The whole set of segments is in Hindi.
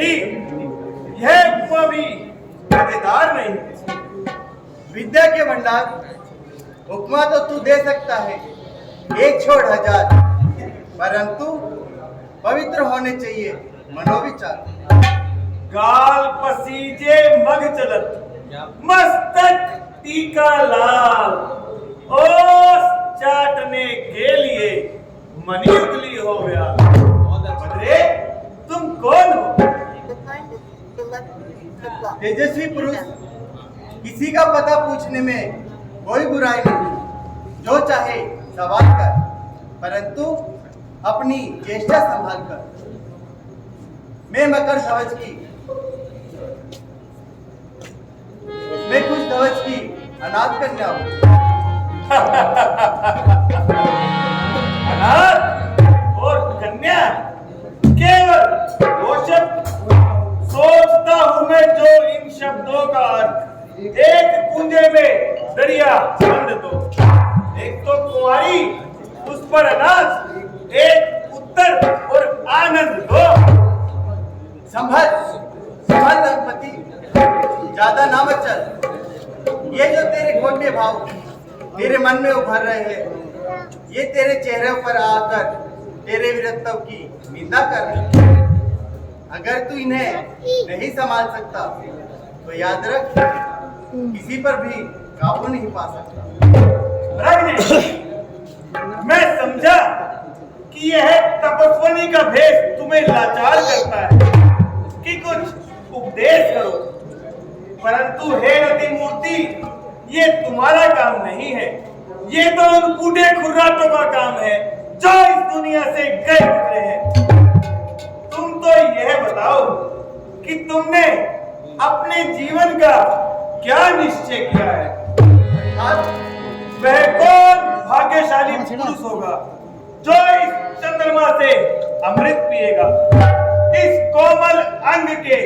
नहीं, यह उपमा भी मजेदार नहीं है। विद्या के भंडार, उपमा तो तू दे सकता है, एक छोड़ हजार, परंतु पवित्र होने चाहिए मनोविचार। गाल पसीजे मग चलत, मस्तक टीका लाल, ओस चाटने के लिए मनी उगली हो गया। बदरे तुम कौन हो? तेजस्वी पुरुष, किसी का पता पूछने में कोई बुराई नहीं, जो चाहे सवाल कर, परंतु अपनी चेष्टा संभाल कर। मैं मकर ध्वज की, मैं कुछ ध्वज की अनाथ कन्या हूँ। अनाथ और कन्या, केवल दो शब्द सोचता हूं मैं, जो इन शब्दों का अर्थ एक कुंजे में दरिया बंद दो। एक तो कुंवारी, उस पर अनाज, एक उत्तर और आनंद दो। संभल संभल गणपति, ज्यादा ना मचल। ये जो तेरे खोटे भाव तेरे मन में उभर रहे हैं, ये तेरे चेहरे पर आकर तेरे वीरत्व की निंदा कर रहे हैं। अगर तू इन्हें नहीं संभाल सकता तो याद रख, किसी पर भी काबू नहीं पा सकता। मैं समझा कि यह तपस्वनी का भेष तुम्हें लाचार करता है कि कुछ उपदेश करो, परंतु हे रति मूर्ति, ये तुम्हारा काम नहीं है। ये तो उन बूढ़े खुर्राटों का काम है जो इस दुनिया से गए गुजरे हैं। तुम तो यह बताओ कि तुमने अपने जीवन का क्या निश्चय किया है? वह कौन भाग्यशाली पुरुष होगा जो इस चंद्रमा से अमृत पिएगा, इस कोमल अंग के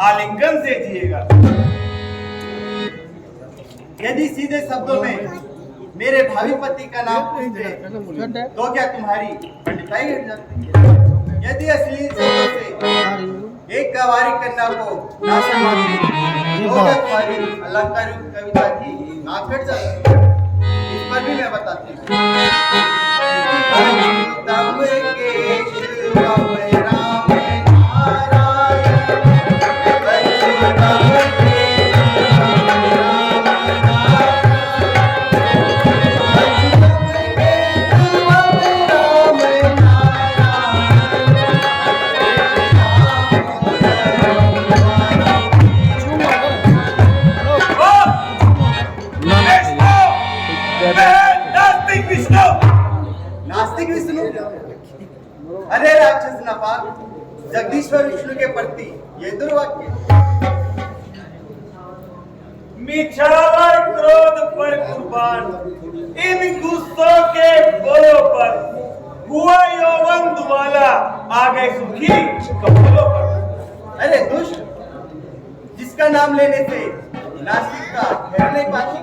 आलिंगन से जिएगा? यदि सीधे शब्दों में मेरे भावी पति का नाम पूछते तो क्या तुम्हारी पंडिताई गिर जाती? यदि असली शब्दों से एक गवारी कन्या को ना समाती तो क्या तुम्हारी अलंकारिक कविता की नाक कट जाती? इस पर भी मैं बताती हूँ। नास्तिक विष्णु? अरे राक्षस नपाल, जगदीश्वर विष्णु के प्रति ये दुर्वाक्य। मिछावर क्रोध पर कुर्बान, इन गुस्सों के बोलों पर हुआ यौवन दुमाला, आ गए सुखी कपोलों पर। अरे दुष्ट, जिसका नाम लेने से नास्तिक का ठहर नहीं पाती,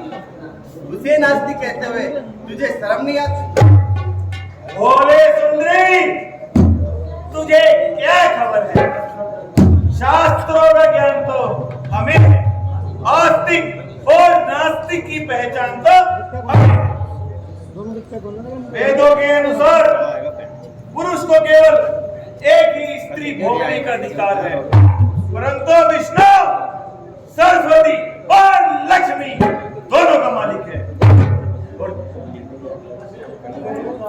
उसे नास्तिक कहते हुए तुझे शर्म नहीं आती? भोले सुंदरी, तुझे क्या खबर है? शास्त्रों का ज्ञान तो हमें है, आस्तिक और नास्तिक की पहचान तो हमें है। वेदों के अनुसार पुरुष को केवल एक ही स्त्री भोगने का अधिकार है, परंतु विष्णु सरस्वती और लक्ष्मी दोनों का मालिक है।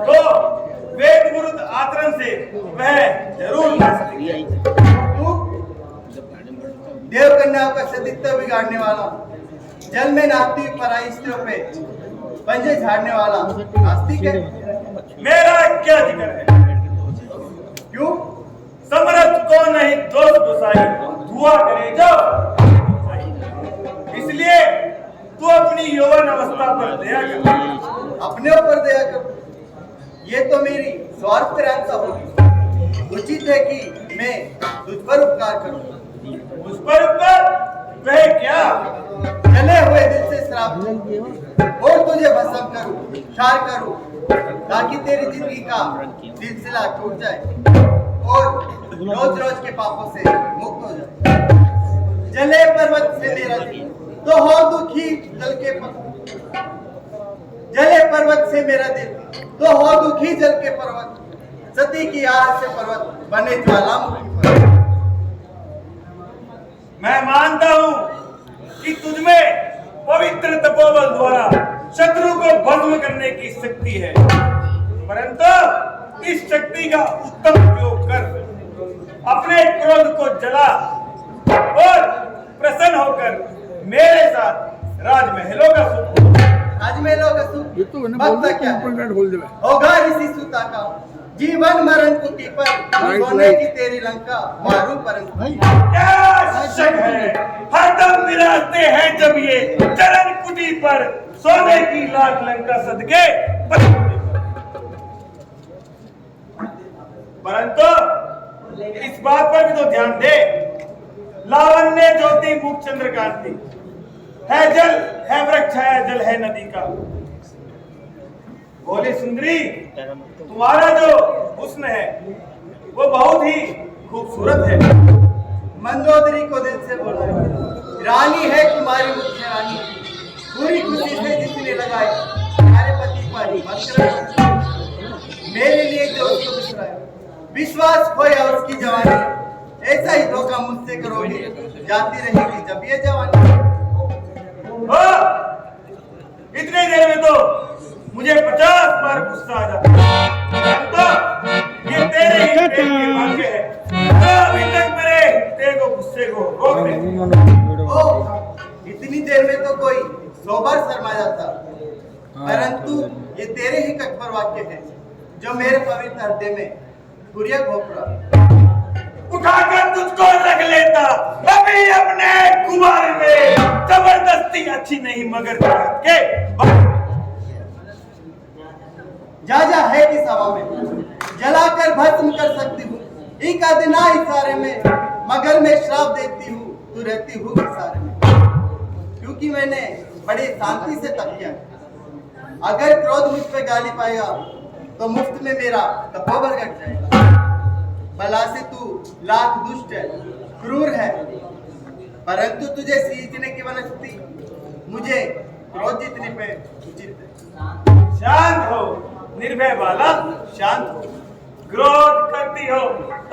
तो वेद विरुद्ध आचरण से वह जरूर देव कन्याओं का सतीत्व बिगाड़ने वाला, जल में नाचती पराई स्त्रियों पे पंजे झाड़ने वाला नास्तिक है। मेरा क्या जिक्र है? क्यों? समरथ को नहीं दोष गुसाई, दुआ करे जो। इसलिए तू अपनी यौवन अवस्था पर दया कर। अपने ऊपर दया कर, ये तो मेरी स्वार्थ प्रेरणा होगी। उचित है कि मैं तुझ पर उपकार करूं। उस पर उपकार? वह क्या? जले हुए दिल से श्राप और तुझे भस्म करूं, क्षार करूं, ताकि तेरी जिंदगी का सिलसिला टूट जाए और रोज रोज के पापों से मुक्त हो जाए। जले पर्वत से मेरा दिल तो हो दुखी जल के जले पर्वत से मेरा दिल तो हो दुखी जल के पर्वत, सती की आह से पर्वत बने ज्वालामुखी पर्वत। मैं मानता हूं कि तुझमें पवित्र तपोबल द्वारा शत्रु को भस्म करने की शक्ति है, परंतु इस शक्ति का उत्तम उपयोग कर अपने क्रोध को जला और प्रसन्न होकर मेरे साथ राजमहलों का सुख राजमहलों का सुख वक्त क्या है? होगा ऋषि सूता का जीवन मरण कुटी पर सोने की तेरी लंका मारू परंतु क्या शक है, हरदम विराजते हैं जब ये चरण कुटी पर सोने की लाख लंका सदके, परंतु इस बात पर भी तो ध्यान दे, लावण्य ज्योति मुख चंद्रकांति है, जल है वृक्ष है, जल है नदी का। बोले सुंदरी, तुम्हारा जो हुस्न है वो बहुत ही खूबसूरत है। मंदोदरी को दिल से बोला, रानी है तुम्हारी मुख्य रानी, पूरी खुशी से जिसने लगाए तुम्हारे पति पर मत मेरे लिए जो उसको बिसराए, विश्वास खोया उसकी जवानी, ऐसा ही धोखा मुझसे करोगे जाती रहेगी जब ये जवानी। इतनी देर में तो मुझे 50 बार गुस्सा आ जाता, ये तेरे ही प्रेम के भाग्य है, तो अभी तक मेरे तेरे को गुस्से को रोक दे। इतनी देर में तो कोई 100 बार शर्मा जाता, परंतु ये तेरे ही कठोर वाक्य है जो मेरे पवित्र हृदय में सूर्य घोपड़ा उठाकर तुझको रख लेता अभी अपने कुमार में, जबरदस्ती अच्छी नहीं मगर के जा है किस हवा में जलाकर भस्म कर सकती हूँ, एक अदना इशारे में, मगर मैं श्राप देती हूँ तू रहती हूँ इशारे में, क्योंकि मैंने बड़ी शांति से तप किया। अगर क्रोध मुझ पे गाली पाएगा तो मुफ्त में मेरा तपोबल घट जाएगा। भला से तू लाख दुष्ट है, क्रूर है, परंतु तुझे सींचने की वनस्पति मुझे क्रोध जीतने पे उचित है। शांत हो निर्भय बाला, शांत हो, क्रोध करती हो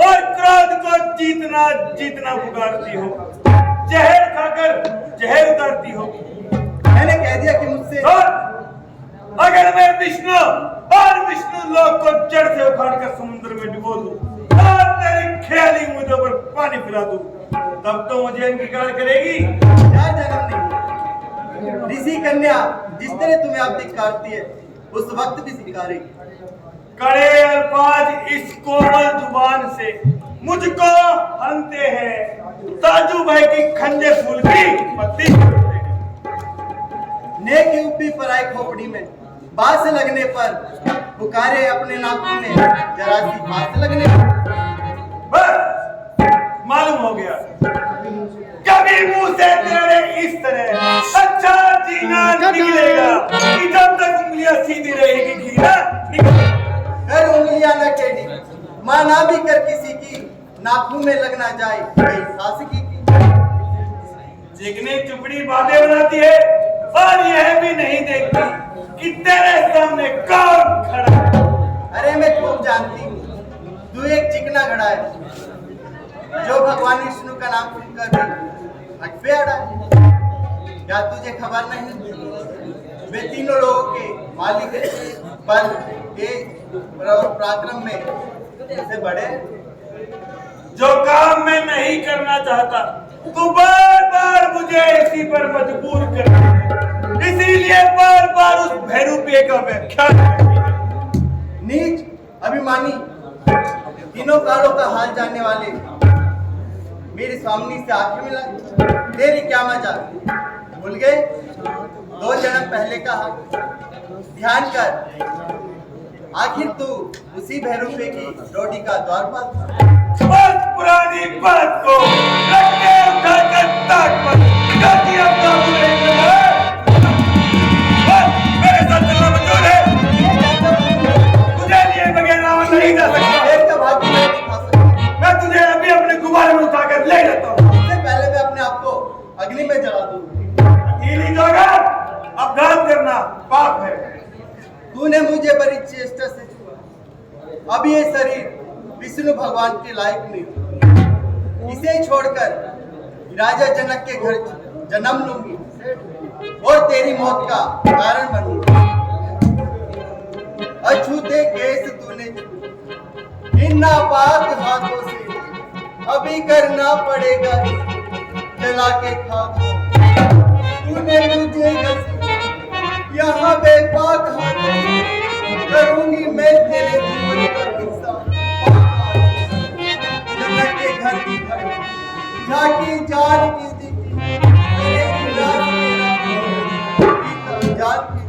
और क्रोध को जीतना जीतना पुकारती हो, जहर खाकर जहर उतारती हो। मैंने कह दिया कि मुझसे अगर मैं विष्णु और विष्णु लोक को जड़ से उखाड़कर समुद्र में डुबो दूं और तेरी ख्याली मुझे पर पानी पिला दूं, तब तो मुझे अंगीकार करेगी? क्या जन्म नहीं, ऋषि कन्या जिस तरह तुम्हें आप धिक्कारती है उस वक्त भी धिक्कारेगी। कड़े अल्फाज इस कोमल जुबान से मुझको हंते हैं, ताजू भाई की खंजे फूल की पत्ती करते हैं। नेक यूपी पराई खोपड़ी में बास लगने पर पुकारे अपने नाकों में जरा सी बास लगने पर। बस मालूम हो गया, कभी मुंह से तेरे इस तरह अच्छा जीना निकलेगा कि जब तक उंगलियां सीधी रहेगी घीना कर उंगलियां न टेढ़ी, माना भी कर किसी की, नाखून में लगना जाए सास की। चिकनी चुपड़ी बातें बनाती है और यह भी नहीं देखती कि तेरे सामने कौन खड़ा है। अरे मैं खूब जानती हूँ तू एक चिकना घड़ा है जो भगवान विष्णु का नाम सुनकर भी हट पे अड़ा है। क्या तुझे खबर नहीं वे तीनों लोगों के मालिक बल पराक्रम में से बड़े, जो काम मैं नहीं करना चाहता तू बार बार मुझे इसी पर मजबूर करता है, इसीलिए बार बार उस भैरूपे का व्याख्यान करती है। नीच अभिमानी तीनों कालों का हाल जानने वाले मेरे सामने से आंखें मिला, तेरी क्या मजाक भूल गए 2 जन्म पहले का हक ध्यान कर, आखिर तू उसी भैरूपे की डोडी का द्वारपाल था। बस पुरानी बात को रखने उठाकर ताक पर गाती अपना बुरे मेरे साथ चलना मंजूर है, तुझे लिए बगैर नहीं जा सकता, एक का भाग नहीं खा सकता। मैं तुझे पाप है। तूने मुझे बड़ी चेष्टा से छुआ। अब ये शरीर विष्णु भगवान के लायक नहीं हुआ। इसे छोड़कर राजा जनक के घर जन्म लूंगी और तेरी मौत का कारण बनूंगी। अछूते केस तूने इन नापाक हाथों से अभी करना पड़ेगा जला के खाक। तूने मुझे यहाँ बेपाक हाथों करूंगी मैं तेरे जीवन का हिस्सा। जनक के घर की झांकी जान की दिखी मेरे विलास की जान की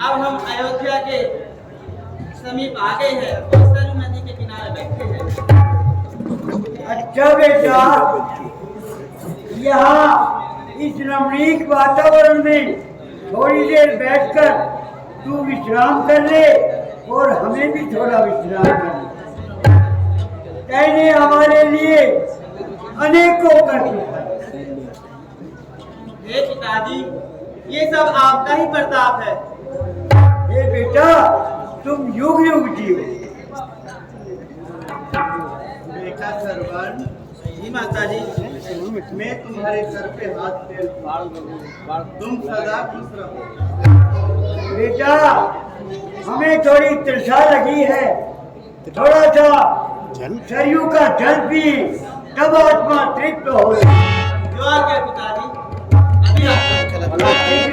अब हम अयोध्या के समीप आ गए हैं और सरयू नदी के किनारे बैठे हैं। अच्छा बेटा, यहाँ इस रमणीक वातावरण में थोड़ी देर बैठकर तू विश्राम कर ले और हमें भी थोड़ा विश्राम कर ले। तैने हमारे लिए अनेकों कर चुका है। हे पिताजी, ये सब आपका ही प्रताप है। हे बेटा, तुम युग युग जियो। बेटा सरवन, जी माताजी। मैं तुम्हारे सर पे हाथ फेर तुम सदा खुश रहो। बेटा, हमें थोड़ी तृषा लगी है, थोड़ा सा सरयू का जल पी, तब आत्मा तृप्त हो। जो आज्ञा पिताजी, अभी आपका अजीब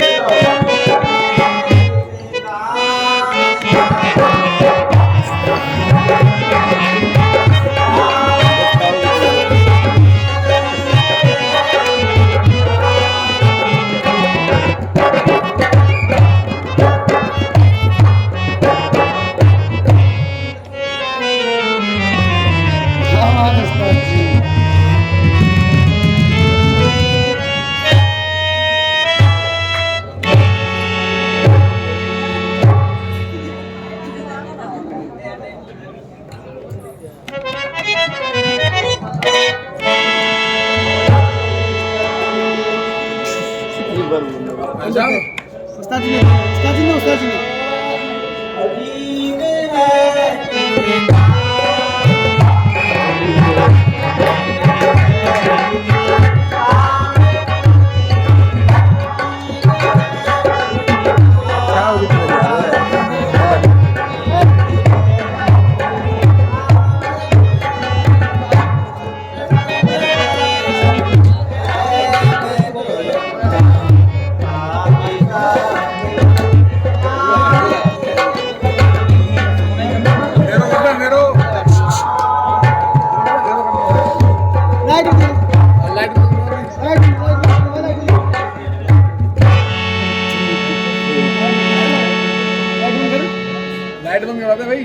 लाइट बंद करा दे भाई।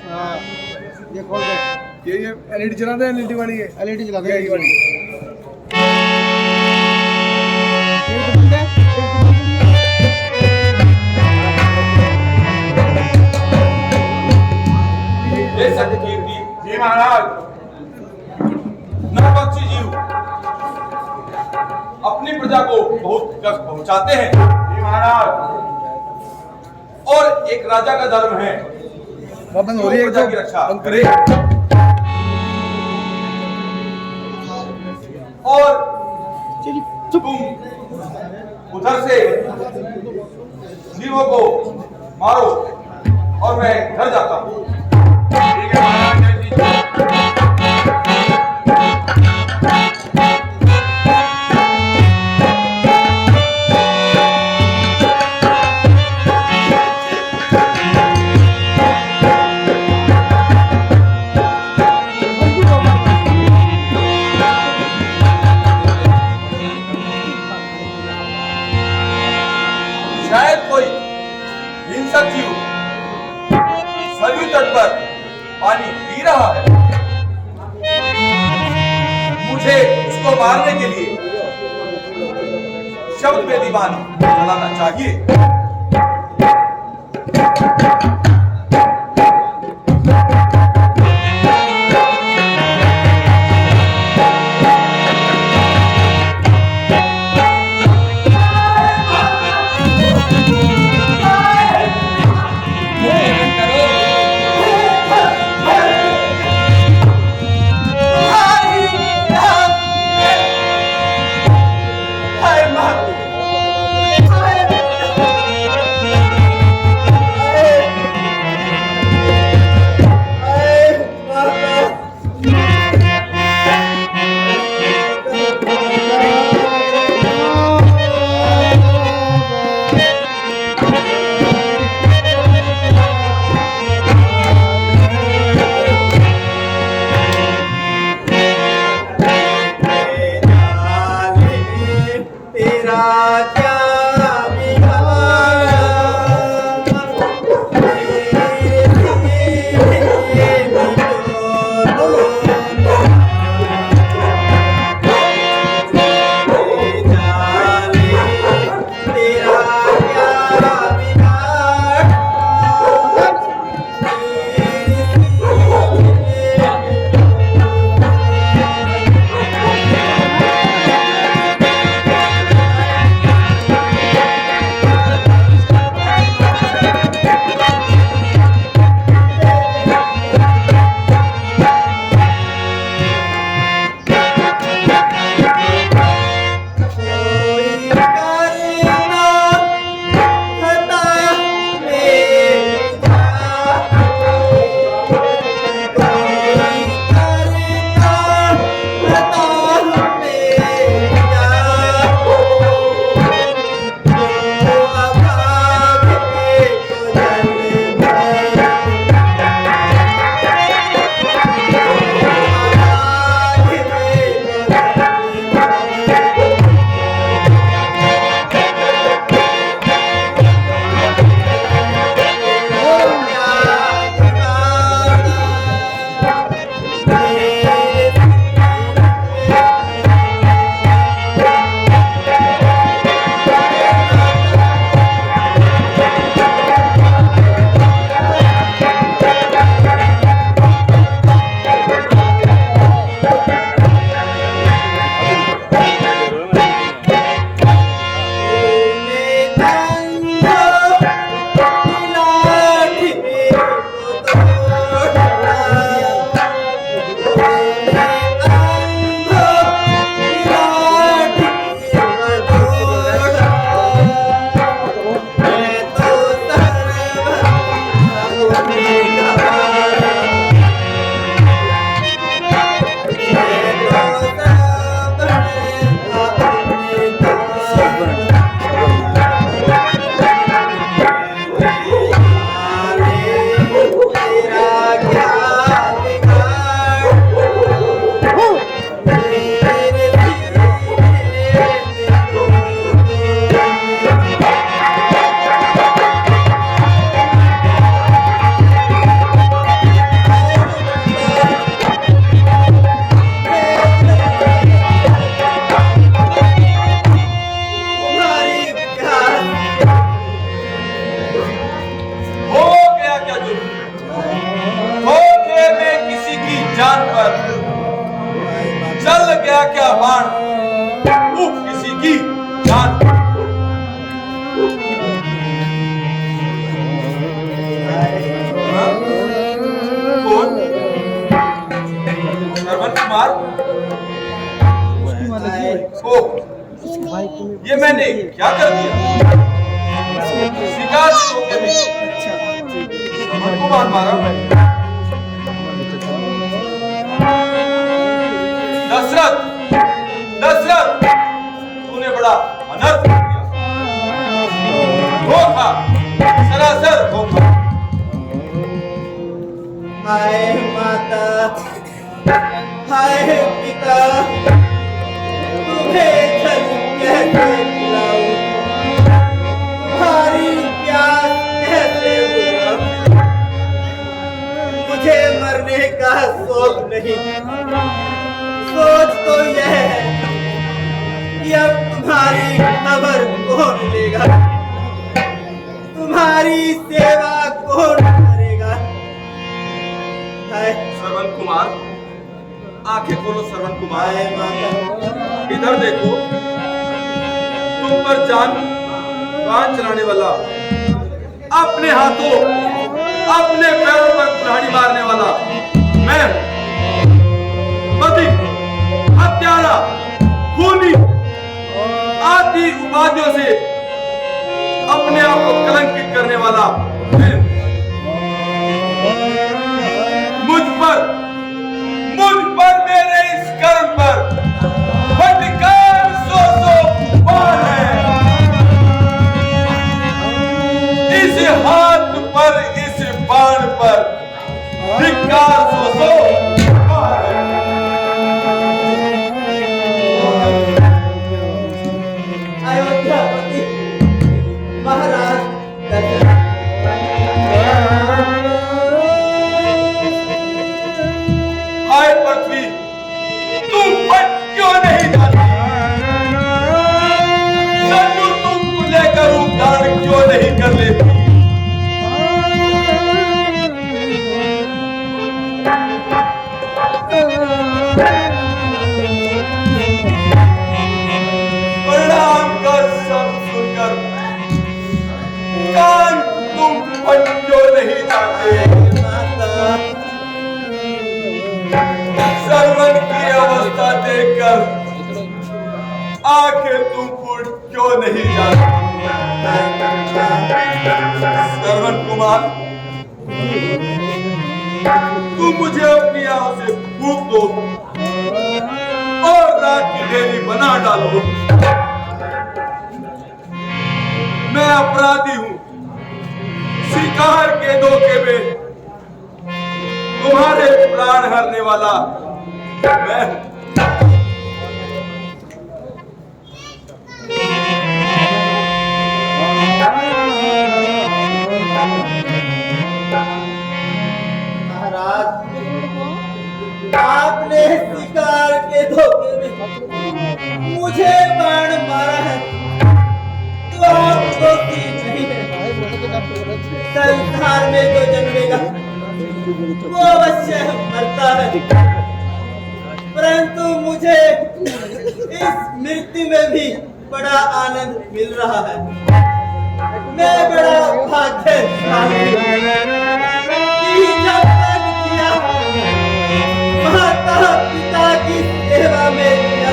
हाँ ये खोल दे। ये एलईडी चला दे, एलईडी वाली है। एलईडी चला दे वाली। ये सत्यकीर्ति जी महाराज, नरपक्षी जीव अपनी प्रजा को बहुत कष्ट पहुंचाते हैं जी महाराज, और एक राजा का धर्म है बंद हो रही है, प्रजा की रक्षा करे। और तुम उधर से जीवों को मारो और मैं घर जाता हूँ। ठीक है महाराज, जय श्री राम। शायद कोई हिंसक जीव सरयू तट पर पानी पी रहा है, मुझे उसको मारने के लिए शब्द में दीवान चलाना चाहिए। कुमार। ओह, ये मैंने क्या कर दिया? शिकार के धोखे में श्रवण कुमार मारा। दशरथ, दशरथ, तूने बड़ा अनर्थ किया। धोखा, सरासर धोखा। हाय माता, हाय पिता, तुम्हें जल कैसे पिलाऊं, तुम्हारी प्यास कैसे बुझाऊं। मुझे मरने का शौक नहीं, सोच तो यह है कि अब तुम्हारी खबर कौन लेगा, तुम्हारी सेवा कौन करेगा। श्रवण कुमार, आंखें खोलो श्रवण कुमार। हाय माता, इधर देखो, तुम पर जान बाण चलाने वाला, अपने हाथों अपने पैरों पर कुल्हाड़ी मारने वाला मैं, पति, हत्यारा, खूनी आदि उपाधियों से अपने आप को कलंकित करने वाला मैं, मुझ पर मेरे इस कर्म पर फटकार सौ बाण है। इस हाथ पर, इस बाण पर धिक्कार सौ बाण है। अयोध्यापति महाराज दशरथ, हाय पृथ्वी, तुम पट क्यों नहीं जाती? शत्रु तुमको लेकर रूप धारण क्यों नहीं कर लेती? परिणाम का सब सुनकर कान तुम पट क्यों नहीं जाते? श्रवण की अवस्था देखकर आंखें तुम फूट क्यों नहीं जाती? श्रवण कुमार, तुम मुझे अपनी आंखों से फूंक दो और रात की देरी बना डालो। मैं अपराधी हूं, शिकार के धोखे में तुम्हारे प्राण हरने वाला मैं। महाराज, आपने शिकार के धोखे में मुझे बाण मारा है, तो आप दोषी नहीं है। संसार में जो जन्मेगा वो अवश्य मरता है, परंतु मुझे इस मृत्यु में भी बड़ा आनंद मिल रहा है। मैं बड़ा भाग्यशाली हूं कि जब तक किया माता पिता की सेवा में किया,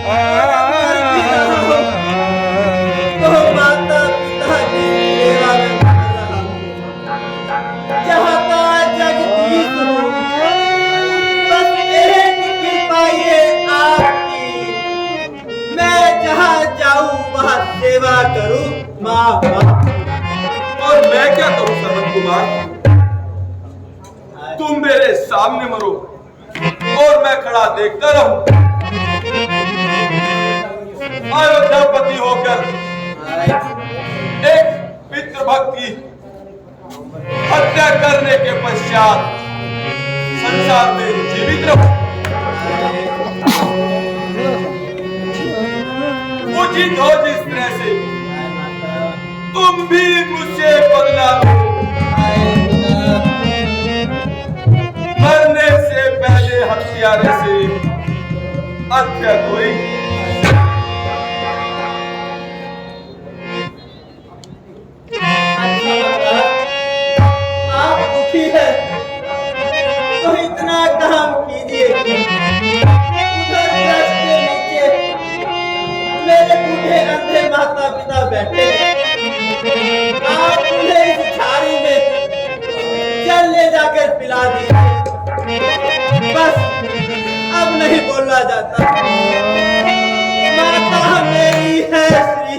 मर भी रहा हूं तो माता पिता की सेवा में मर रहा हूं। जहाँ का जगदीश हूँ, बस एक कृपा ये आपकी, मैं जहाँ जाऊँ वहाँ सेवा करूँ माँ बाप। और मैं क्या करूं श्रवण कुमार? तुम मेरे सामने मरो और मैं खड़ा देखता रहूं। अयोध्यापति होकर एक पितृभक्त की हत्या करने के पश्चात संसार में जीवित रहूं। उचित हो जिस तरह से तुम भी मुझसे बदला लो। मरने से पहले हत्यारे से हत्या कोई। आप दुखी है तो इतना काम कीजिए। बोला जाता। माता मेरी है श्री,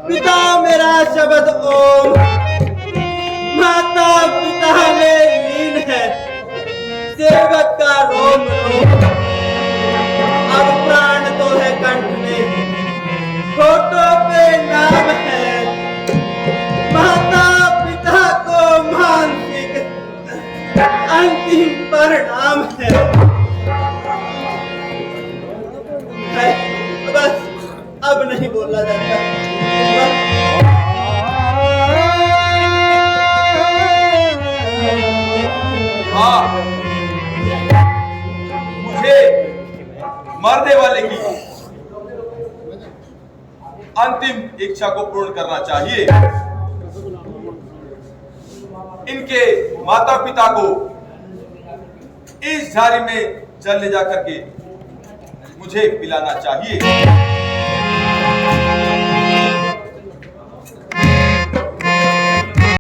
पिता मेरा शब्द ओम। माता पिता में लीन है सेवक का रोम रोम। अब प्राण तो है कंठ में, होठों पे नाम है। माता पिता को मानसिक अंतिम परिणाम है। बस अब नहीं बोला जाता। हाँ, मुझे मरने वाले की अंतिम इच्छा को पूर्ण करना चाहिए। इनके माता पिता को इस झाड़ी में जल ले जाकर के मुझे पिलाना चाहिए।